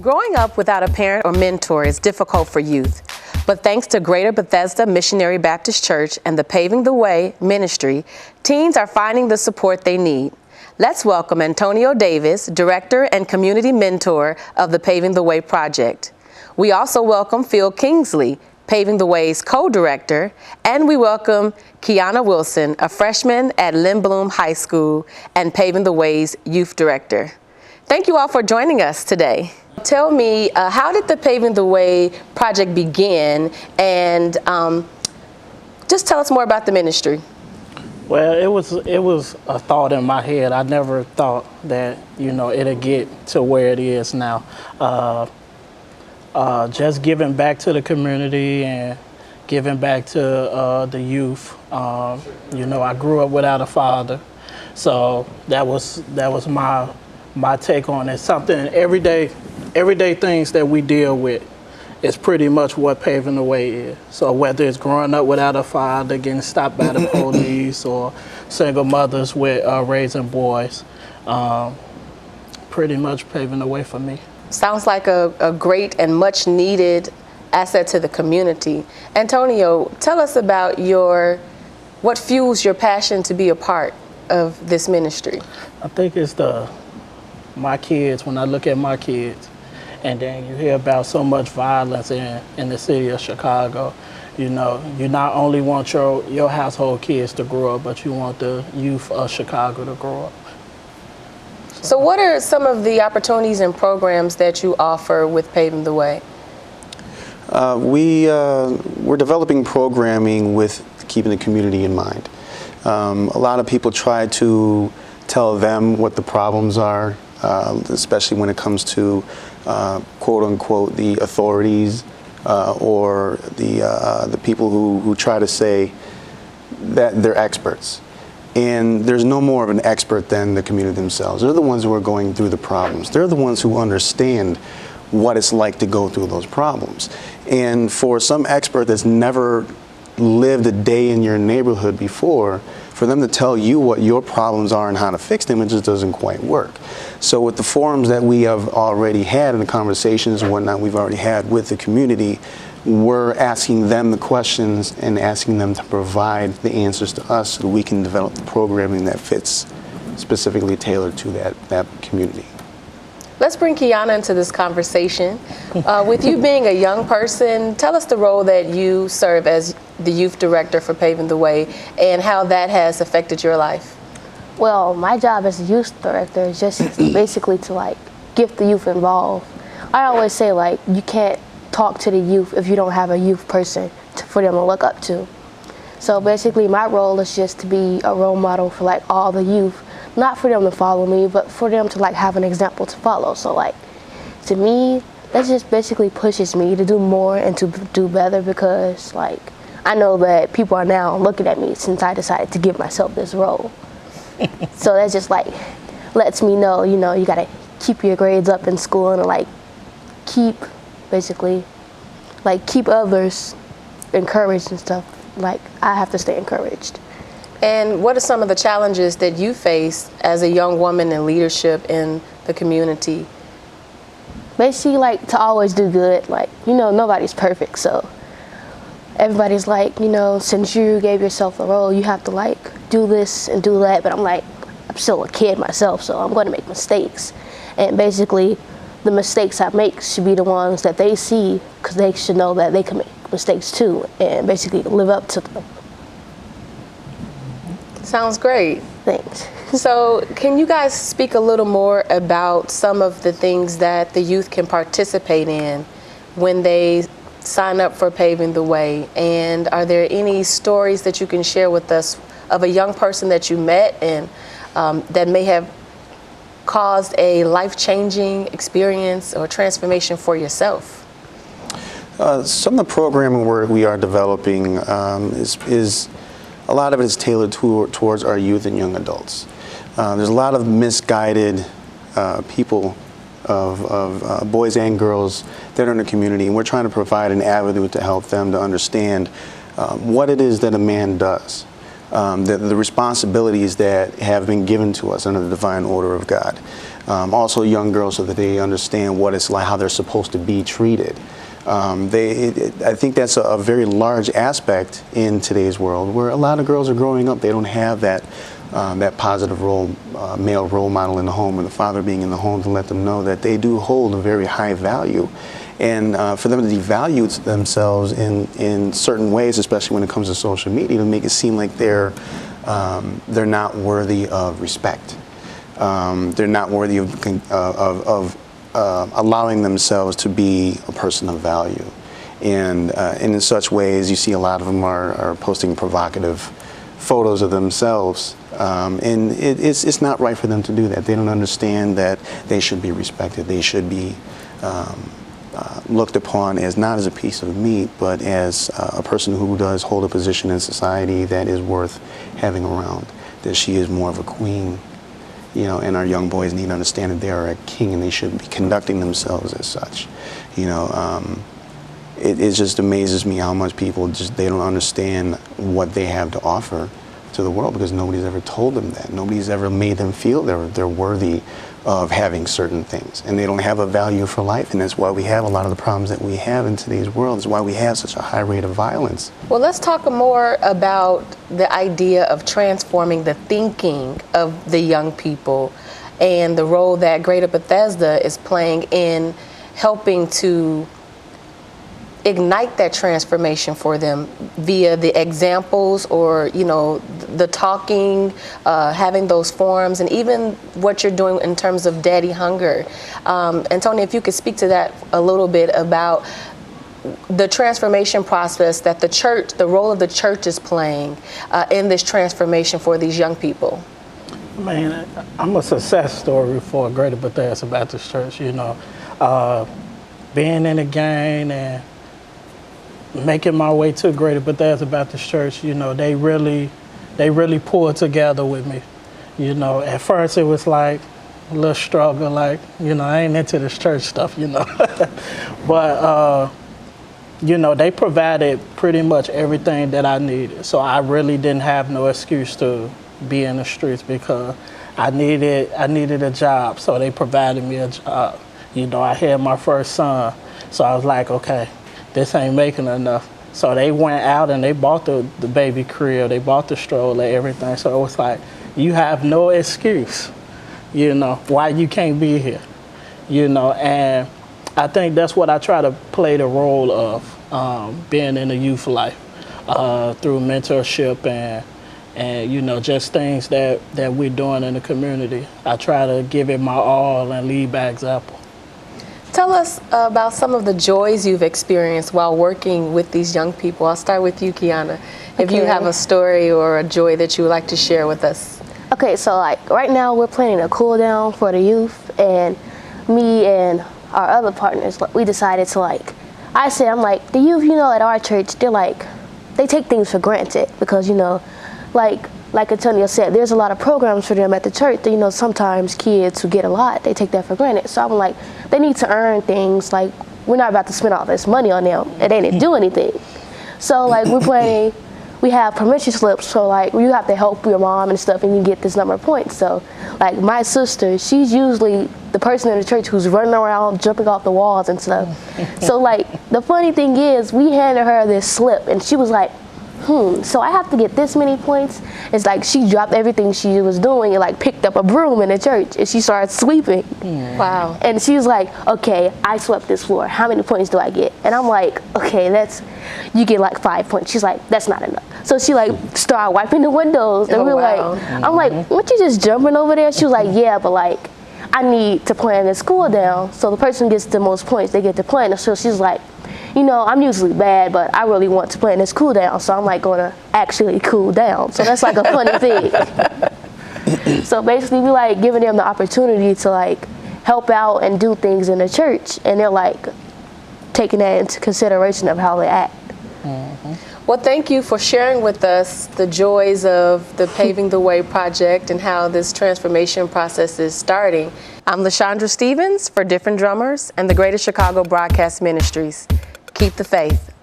Growing up without a parent or mentor is difficult for youth, but thanks to Greater Bethesda Missionary Baptist Church and the Paving the Way ministry, teens are finding the support they need. Let's welcome Antonio Davis, Director and Community Mentor of the Paving the Way Project. We also welcome Phil Kingsley, Paving the Way's co-director, and we welcome Kiana Wilson, a freshman at Lindblom High School and Paving the Way's youth director. Thank you all for joining us today. Tell me, how did the Paving the Way project begin, and just tell us more about the ministry. Well, it was a thought in my head. I never thought that, it'd get to where it is now. Just giving back to the community and giving back to the youth. I grew up without a father, so that was my take on it. Something everyday things that we deal with is pretty much what Paving the Way is. So whether it's growing up without a father, getting stopped by the police, or single mothers with raising boys, pretty much Paving the Way for me. Sounds like a great and much needed asset to the community. Antonio, tell us about what fuels your passion to be a part of this ministry. I think it's my kids. When I look at my kids, and then you hear about so much violence in the city of Chicago, you not only want your household kids to grow up, but you want the youth of Chicago to grow up. So what are some of the opportunities and programs that you offer with Paving the Way? We're developing programming with keeping the community in mind. A lot of people try to tell them what the problems are, especially when it comes to quote unquote the authorities or the people who try to say that they're experts. And there's no more of an expert than the community themselves. They're the ones who are going through the problems. They're the ones who understand what it's like to go through those problems. And for some expert that's never lived a day in your neighborhood before, for them to tell you what your problems are and how to fix them, it just doesn't quite work. So with the forums that we have already had and the conversations and whatnot we've already had with the community, we're asking them the questions and asking them to provide the answers to us so that we can develop the programming that fits specifically tailored to that community. Let's bring Kiana into this conversation. With you being a young person, tell us the role that you serve as the youth director for Paving the Way and how that has affected your life. Well, my job as a youth director is just basically to get the youth involved. I always say you can't talk to the youth if you don't have a youth person for them to look up to. So basically my role is just to be a role model for all the youth, not for them to follow me, but for them to have an example to follow. So to me, that just basically pushes me to do more and to do better, because I know that people are now looking at me since I decided to give myself this role. So that just lets me know, you gotta keep your grades up in school and keep keep others encouraged and stuff. I have to stay encouraged. And what are some of the challenges that you face as a young woman in leadership in the community? Basically, to always do good. Nobody's perfect, so everybody's since you gave yourself a role, you have to do this and do that. But I'm still a kid myself, so I'm going to make mistakes. And basically, the mistakes I make should be the ones that they see, because they should know that they can make mistakes too, and basically live up to them. Sounds great. Thanks. So can you guys speak a little more about some of the things that the youth can participate in when they sign up for Paving the Way? And are there any stories that you can share with us of a young person that you met and that may have caused a life-changing experience or transformation for yourself? Some of the programming we are developing is a lot of it is tailored towards our youth and young adults. There's a lot of misguided people of boys and girls that are in the community, and we're trying to provide an avenue to help them to understand what it is that a man does. the responsibilities that have been given to us under the divine order of God. Also young girls, so that they understand what it's like, how they're supposed to be treated. I think that's a very large aspect in today's world, where a lot of girls are growing up. They don't have that positive male role model in the home, or the father being in the home to let them know that they do hold a very high value. And for them to devalue themselves in certain ways, especially when it comes to social media, to make it seem like they're not worthy of respect. They're not worthy of allowing themselves to be a person of value. And in such ways, you see a lot of them are posting provocative photos of themselves. And it's not right for them to do that. They don't understand that they should be respected. They should be looked upon as not as a piece of meat, but as a person who does hold a position in society that is worth having around, that she is more of a queen. And our young boys need to understand that they are a king, and they should be conducting themselves as such. It just amazes me how much people they don't understand what they have to offer to the world, because nobody's ever told them that. Nobody's ever made them feel they're worthy of having certain things, and they don't have a value for life. And that's why we have a lot of the problems that we have in today's world. It's why we have such a high rate of violence. Well, let's talk more about the idea of transforming the thinking of the young people and the role that Greater Bethesda is playing in helping to ignite that transformation for them via the examples, or the talking, having those forums, and even what you're doing in terms of Daddy Hunger. And Tony, if you could speak to that a little bit about the transformation process that the role of the church is playing in this transformation for these young people. Man, I'm a success story for Greater Bethesda Baptist Church. Being in the gang and making my way to Greater Bethesda Baptist Church, they really pulled together with me. At first it was like a little struggle, like, I ain't into this church stuff, But, they provided pretty much everything that I needed. So I really didn't have no excuse to be in the streets, because I needed a job. So they provided me a job. I had my first son. So I was like, okay, this ain't making enough. So they went out and they bought the baby crib, they bought the stroller, everything. So it was like, you have no excuse, why you can't be here, and I think that's what I try to play the role of, being in the youth life, through mentorship and just things that we're doing in the community. I try to give it my all and lead by example. Tell us about some of the joys you've experienced while working with these young people. I'll start with you, Kiana. If you have a story or a joy that you would like to share with us. Okay, so right now we're planning a cool down for the youth, and me and our other partners, we decided to I'm like, the youth, at our church, they take things for granted, because, like Antonio said, there's a lot of programs for them at the church that, sometimes kids who get a lot, they take that for granted. So I'm like, they need to earn things. Like, we're not about to spend all this money on them and they didn't do anything. So we're planning, we have permission slips. So you have to help your mom and stuff, and you get this number of points. So my sister, she's usually the person in the church who's running around, jumping off the walls and stuff. So the funny thing is, we handed her this slip and she was like, so I have to get this many points. It's like she dropped everything she was doing and picked up a broom in the church and she started sweeping. Wow. And she was like, okay, I swept this floor. How many points do I get? And I'm like, okay, you get 5 points. She's like, that's not enough. So she started wiping the windows, and I'm like, weren't you just jumping over there? She was like, yeah, but I need to plan this cool down. So the person gets the most points, they get to plan. So she's like, I'm usually bad, but I really want to plan this cool down, so I'm going to actually cool down. So that's a funny thing. So basically we giving them the opportunity to help out and do things in the church, and they're taking that into consideration of how they act. Mm-hmm. Well, thank you for sharing with us the joys of the Paving the Way Project and how this transformation process is starting. I'm LaShondra Stevens for Different Drummers and the Greater Chicago Broadcast Ministries. Keep the faith.